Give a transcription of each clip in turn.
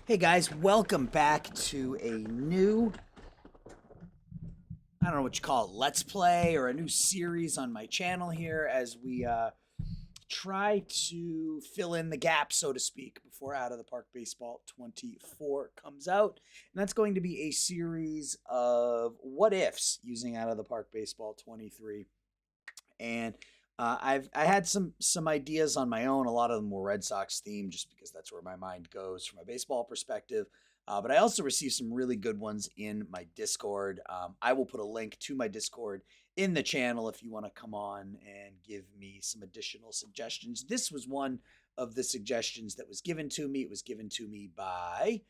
Hey guys, welcome back to a new, I don't know what you call it, Let's Play or a new series on my channel here as we try to fill in the gap, so to speak, before Out of the Park Baseball 24 comes out. And that's going to be a series of what ifs using Out of the Park Baseball 23. And I had some ideas on my own. A lot of them were Red Sox themed, just because that's where my mind goes from a baseball perspective. But I also received some really good ones in my Discord. I will put a link to my Discord in the channel if you want to come on and give me some additional suggestions. This was one of the suggestions that was given to me. It was given to me by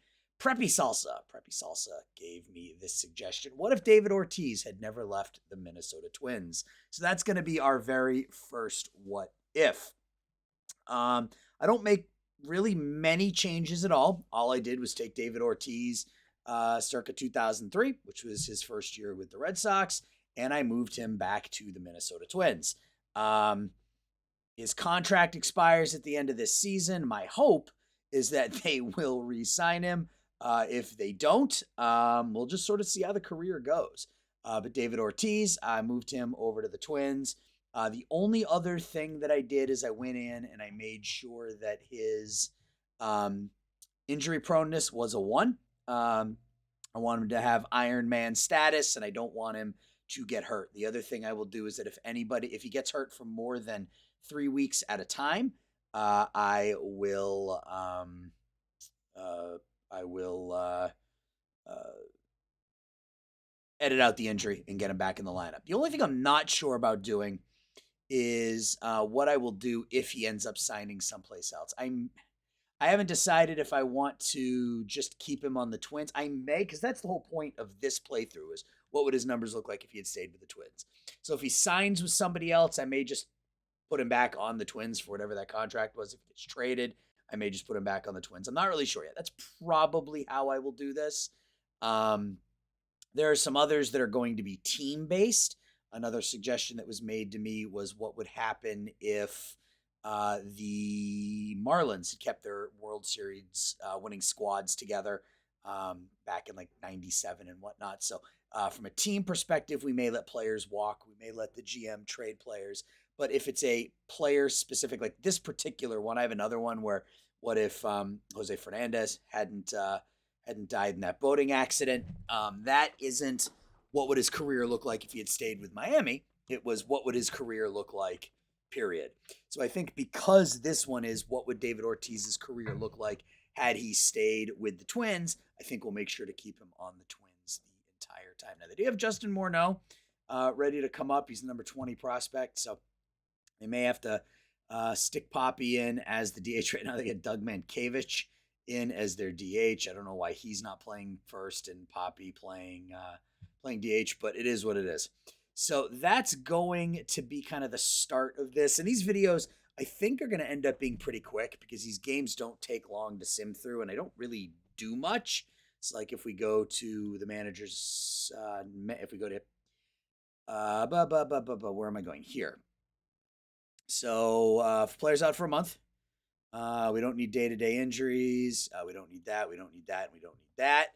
Preppy Salsa. Preppy Salsa gave me this suggestion. What if David Ortiz had never left the Minnesota Twins? So that's going to be our very first what if. I don't make really many changes at all. All I did was take David Ortiz circa 2003, which was his first year with the Red Sox, and I moved him back to the Minnesota Twins. His contract expires at the end of this season. My hope is that they will re-sign him. If they don't, we'll just sort of see how the career goes. But David Ortiz, I moved him over to the Twins. The only other thing that I did is I went in and I made sure that his injury proneness was a 1. I want him to have Iron Man status, and I don't want him to get hurt. The other thing I will do is that if he gets hurt for more than 3 weeks at a time, I will edit out the injury and get him back in the lineup. The only thing I'm not sure about doing is what I will do if he ends up signing someplace else. I haven't decided if I want to just keep him on the Twins. I may, because that's the whole point of this playthrough, is what would his numbers look like if he had stayed with the Twins. So if he signs with somebody else, I may just put him back on the Twins for whatever that contract was. If he gets traded, I may just put him back on the Twins. I'm not really sure yet. That's probably how I will do this. There are some others that are going to be team-based. Another suggestion that was made to me was what would happen if the Marlins had kept their World Series winning squads together back in like 97 and whatnot. So from a team perspective, we may let players walk. We may let the GM trade players. But if it's a player specific, like this particular one, I have another one where what if Jose Fernandez hadn't died in that boating accident? That isn't what would his career look like if he had stayed with Miami. It was what would his career look like, period. So I think because this one is what would David Ortiz's career look like had he stayed with the Twins, I think we'll make sure to keep him on the Twins the entire time. Now, they do have Justin Morneau ready to come up. He's the number 20 prospect, so they may have to stick Poppy in as the DH right now. They get Doug Mankiewicz in as their DH. I don't know why he's not playing first and Poppy playing DH, but it is what it is. So that's going to be kind of the start of this. And these videos, I think, are going to end up being pretty quick because these games don't take long to sim through, and I don't really do much. It's like if we go to the managers, if we go to, where am I going? Here. So if players out for a month, we don't need day-to-day injuries. We don't need that. We don't need that. We don't need that.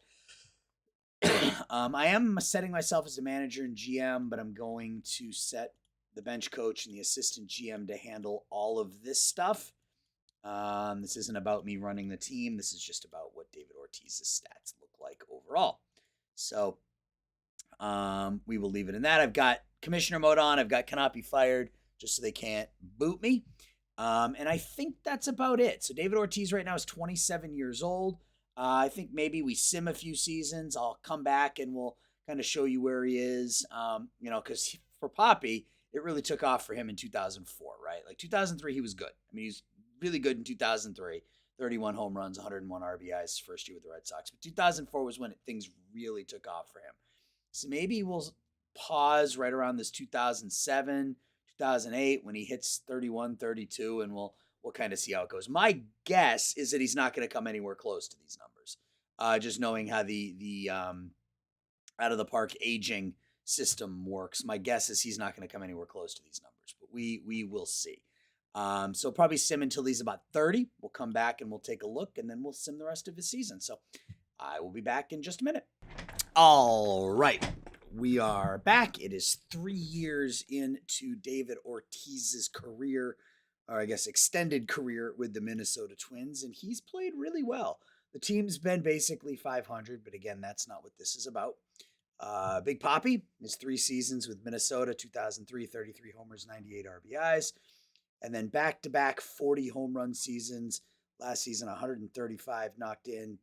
I am setting myself as a manager and GM, but I'm going to set the bench coach and the assistant GM to handle all of this stuff. This isn't about me running the team. This is just about what David Ortiz's stats look like overall. So we will leave it in that. I've got commissioner mode on. I've got cannot be fired just so they can't boot me. And I think that's about it. So David Ortiz right now is 27 years old. I think maybe we sim a few seasons. I'll come back and we'll kind of show you where he is. Because for Poppy, it really took off for him in 2004, right? Like 2003, he was good. I mean, he was really good in 2003. 31 home runs, 101 RBIs, first year with the Red Sox. But 2004 was when things really took off for him. So maybe we'll pause right around this 2007, 2008 when he hits 31, 32, and we'll kind of see how it goes. My guess is that he's not going to come anywhere close to these numbers. Just knowing how the out of the park aging system works, my guess is he's not going to come anywhere close to these numbers. But we will see. So probably sim until he's about 30. We'll come back and we'll take a look, and then we'll sim the rest of his season. So I will be back in just a minute. All right. We are back. It is 3 years into David Ortiz's career, or I guess extended career with the Minnesota Twins, and he's played really well. The team's been basically 500, but again, that's not what this is about. Big Poppy, his 3 seasons with Minnesota, 2003, 33 homers, 98 RBIs, and then back-to-back 40 home run seasons. Last season, 135 knocked in,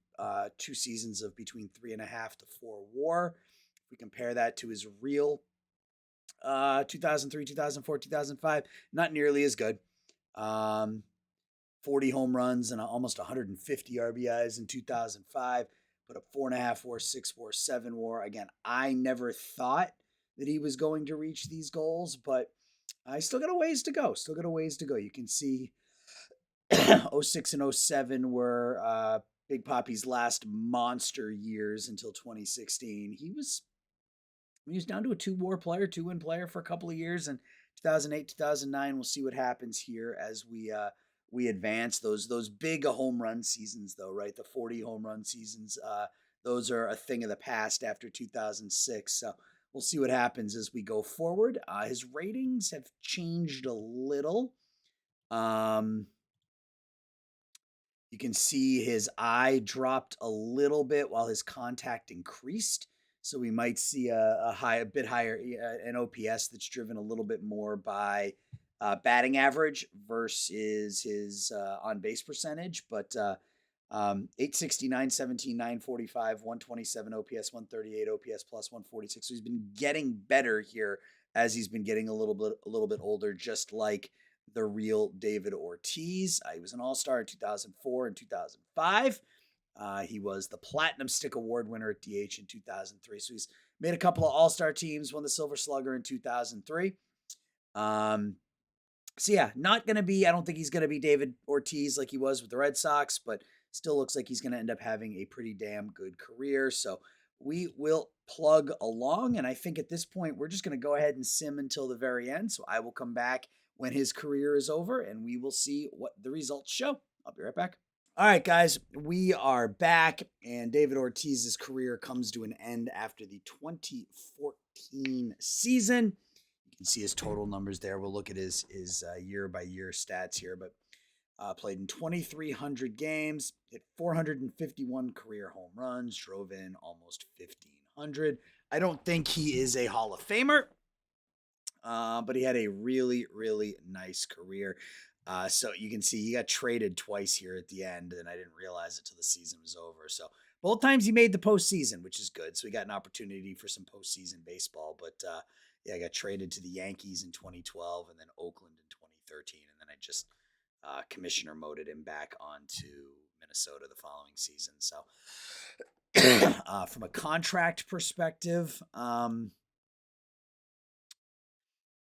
2 seasons of between 3.5 to 4 WAR. If we compare that to his real 2003, 2004, 2005, not nearly as good. 40 home runs and almost 150 RBIs in 2005. Put up 4.5 WAR, 6 WAR, 7 WAR. Again, I never thought that he was going to reach these goals, but I still got a ways to go. You can see 06 and 07 were Big Poppy's last monster years until 2016. He was down to a 2 WAR player, 2-win player for a couple of years. And 2008, 2009, we'll see what happens here as we advance. Those big home run seasons, though, right? The 40 home run seasons, those are a thing of the past after 2006. So we'll see what happens as we go forward. His ratings have changed a little. You can see his eye dropped a little bit while his contact increased. So we might see a bit higher, an OPS that's driven a little bit more by batting average versus his on base percentage. But 869, 17, 945, 127 OPS, 138 OPS plus 146. So he's been getting better here as he's been getting a little bit older, just like the real David Ortiz. He was an All-Star in 2004 and 2005. He was the Platinum Stick Award winner at DH in 2003. So he's made a couple of All-Star teams, won the Silver Slugger in 2003. So yeah, not going to be, I don't think he's going to be David Ortiz like he was with the Red Sox, but still looks like he's going to end up having a pretty damn good career. So we will plug along. And I think at this point, we're just going to go ahead and sim until the very end. So I will come back when his career is over and we will see what the results show. I'll be right back. All right, guys, we are back, and David Ortiz's career comes to an end after the 2014 season. You can see his total numbers there. We'll look at his year-by-year stats here, but played in 2,300 games, hit 451 career home runs, drove in almost 1,500. I don't think he is a Hall of Famer, but he had a really, really nice career. So you can see he got traded twice here at the end, and I didn't realize it till the season was over. So both times he made the postseason, which is good. So we got an opportunity for some postseason baseball. But yeah, I got traded to the Yankees in 2012 and then Oakland in 2013. And then I just commissioner moded him back onto Minnesota the following season. So from a contract perspective,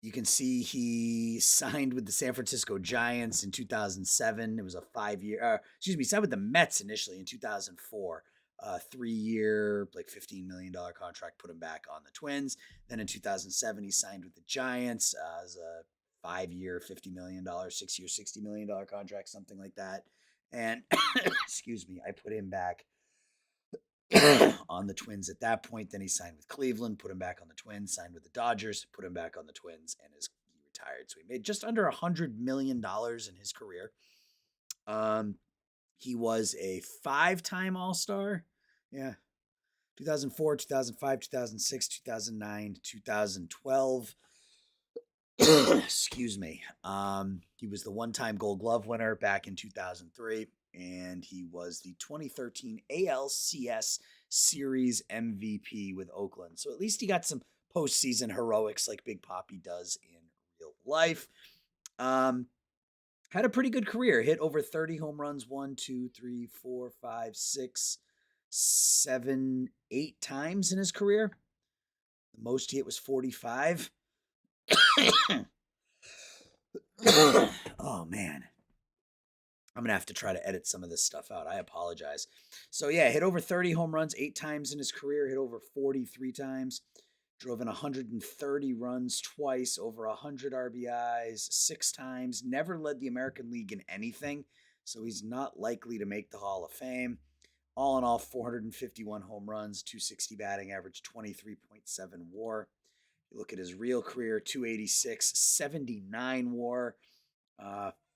you can see he signed with the San Francisco Giants in 2007. It was a 5-year, signed with the Mets initially in 2004. 3-year, like $15 million contract, put him back on the Twins. Then in 2007, he signed with the Giants as a 5-year, $50 million, 6-year, $60 million contract, something like that. And excuse me, I put him back on the Twins at that point. Then he signed with Cleveland, put him back on the Twins, signed with the Dodgers, put him back on the Twins, and he retired. So he made just under $100 million in his career. He was a 5-time All-Star. Yeah. 2004, 2005, 2006, 2009, 2012. Excuse me. He was the 1-time Gold Glove winner back in 2003. And he was the 2013 ALCS Series MVP with Oakland. So at least he got some postseason heroics like Big Poppy does in real life. Had a pretty good career. Hit over 30 home runs 1, 2, 3, 4, 5, 6, 7, 8 times in his career. The most he hit was 45. Oh, man. I'm going to have to try to edit some of this stuff out. I apologize. So, yeah, hit over 30 home runs 8 times in his career. Hit over 43 times. Drove in 130 runs twice, over 100 RBIs 6 times, never led the American League in anything, so he's not likely to make the Hall of Fame. All in all, 451 home runs, 260 batting average, 23.7 WAR. You look at his real career, 286, 79 WAR,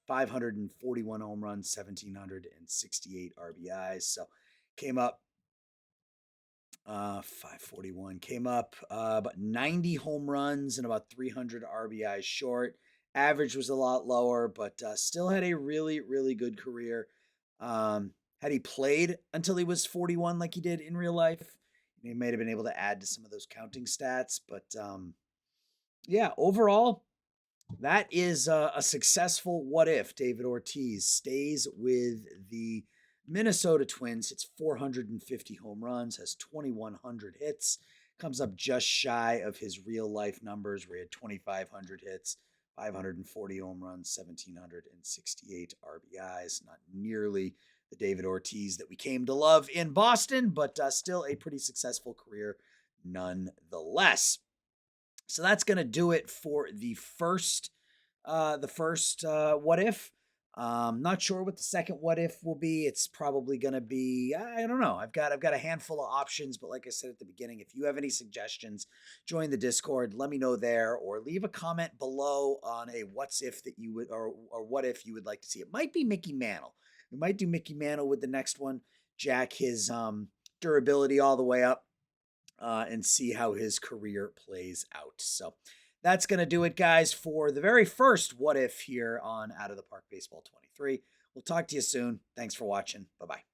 541 home runs, 1,768 RBIs. So came up 541, came up about 90 home runs and about 300 RBIs short. Average was a lot lower, but still had a really, really good career. Had he played until he was 41 like he did in real life, he might have been able to add to some of those counting stats. But yeah, overall, that is a successful what if. David Ortiz stays with the Minnesota Twins, hits 450 home runs, has 2,100 hits, comes up just shy of his real life numbers where he had 2,500 hits, 540 home runs, 1,768 RBIs. Not nearly the David Ortiz that we came to love in Boston, but still a pretty successful career nonetheless. So that's going to do it for the first what if. Not sure what the second what if will be. It's probably going to be, I don't know. I've got a handful of options, but like I said at the beginning, if you have any suggestions, join the Discord, let me know there, or leave a comment below on a what's if that you would, or what if you would like to see. It might be Mickey Mantle. We might do Mickey Mantle with the next one. Jack his durability all the way up. And see how his career plays out. So that's going to do it, guys, for the very first What If here on Out of the Park Baseball 23. We'll talk to you soon. Thanks for watching. Bye-bye.